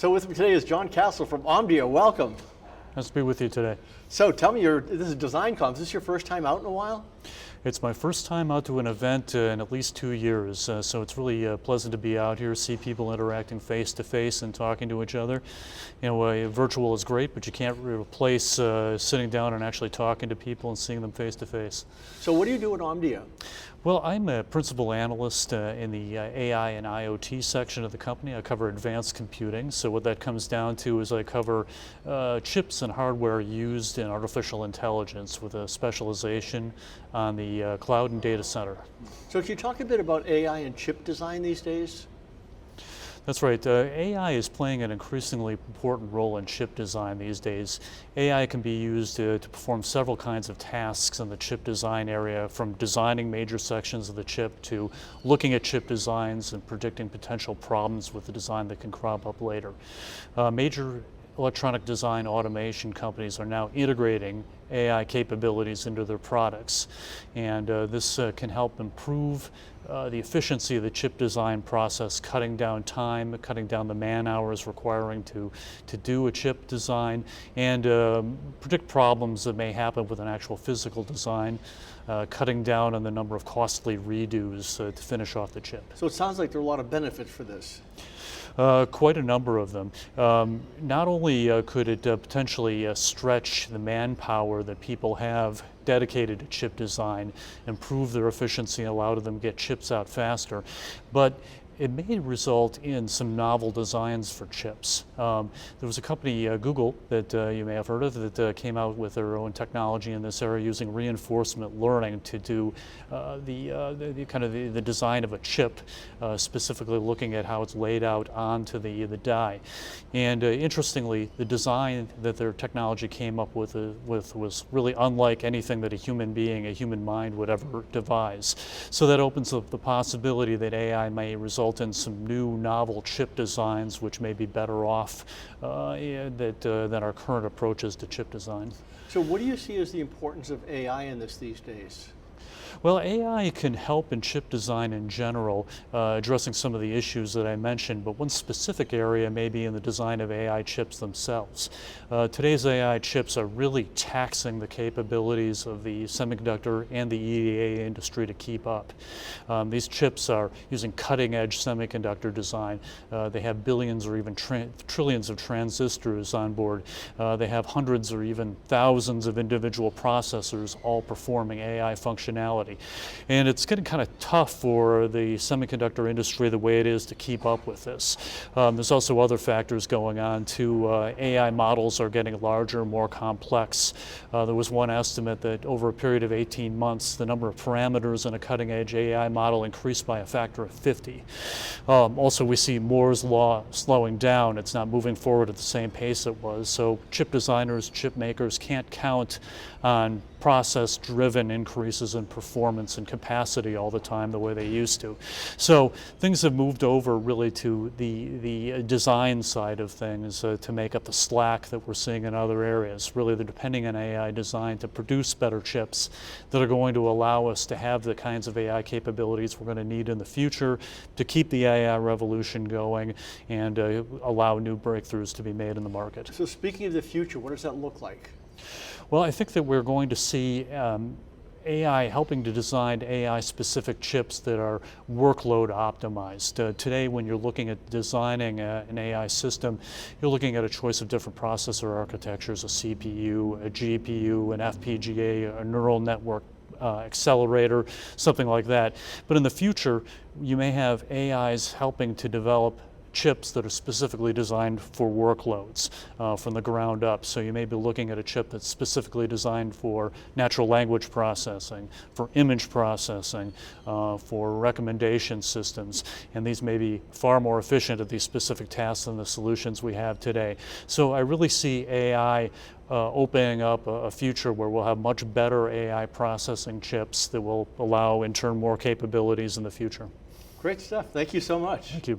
So with me today is John Cassell from Omdia. Welcome. Nice to be with you today. So tell me, this is DesignCon. Is this your first time out in a while? It's my first time out to an event in at least 2 years, so it's really pleasant to be out here, see people interacting face to face and talking to each other. You know, virtual is great, but you can't replace sitting down and actually talking to people and seeing them face to face. So what do you do at Omdia? Well, I'm a principal analyst in the AI and IoT section of the company. I cover advanced computing. So what that comes down to is I cover chips and hardware used in artificial intelligence with a specialization on the cloud and data center. So can you talk a bit about AI and chip design these days? That's right. AI is playing an increasingly important role in chip design these days. AI can be used to perform several kinds of tasks in the chip design area, from designing major sections of the chip to looking at chip designs and predicting potential problems with the design that can crop up later. Major electronic design automation companies are now integrating AI capabilities into their products, and this can help improve the efficiency of the chip design process, cutting down time, cutting down the man hours requiring to do a chip design, and predict problems that may happen with an actual physical design, cutting down on the number of costly redos to finish off the chip. So it sounds like there are a lot of benefits for this. Quite a number of them. Not only could it potentially stretch the manpower that people have dedicated to chip design, improve their efficiency, and allow them to get chips out faster, but it may result in some novel designs for chips. There was a company, Google, that you may have heard of, that came out with their own technology in this area using reinforcement learning to do the design of a chip, specifically looking at how it's laid out onto the die. And interestingly, the design that their technology came up with was really unlike anything that a human mind would ever devise. So that opens up the possibility that AI may result in some new novel chip designs which may be better off than our current approaches to chip design. So what do you see as the importance of AI in this these days? Well, AI can help in chip design in general, addressing some of the issues that I mentioned, but one specific area may be in the design of AI chips themselves. Today's AI chips are really taxing the capabilities of the semiconductor and the EDA industry to keep up. These chips are using cutting-edge semiconductor design. They have billions or even trillions of transistors on board. They have hundreds or even thousands of individual processors all performing AI functionality. And it's getting kind of tough for the semiconductor industry the way it is to keep up with this. There's also other factors going on too. AI models are getting larger, more complex. There was one estimate that over a period of 18 months, the number of parameters in a cutting-edge AI model increased by a factor of 50. Also, we see Moore's law slowing down. It's not moving forward at the same pace it was. So chip designers, chip makers can't count on process-driven increases in performance and capacity all the time the way they used to. So things have moved over really to the design side of things to make up the slack that we're seeing in other areas. Really, they're depending on AI design to produce better chips that are going to allow us to have the kinds of AI capabilities we're going to need in the future to keep the AI revolution going and allow new breakthroughs to be made in the market. So speaking of the future, what does that look like? Well, I think that we're going to see AI helping to design AI-specific chips that are workload optimized. Today, when you're looking at designing an AI system, you're looking at a choice of different processor architectures, a CPU, a GPU, an FPGA, a neural network accelerator, something like that. But in the future, you may have AIs helping to develop chips that are specifically designed for workloads from the ground up. So you may be looking at a chip that's specifically designed for natural language processing, for image processing, for recommendation systems, and these may be far more efficient at these specific tasks than the solutions we have today. So I really see AI opening up a future where we'll have much better AI processing chips that will allow in turn more capabilities in the future. Great stuff. Thank you so much. Thank you.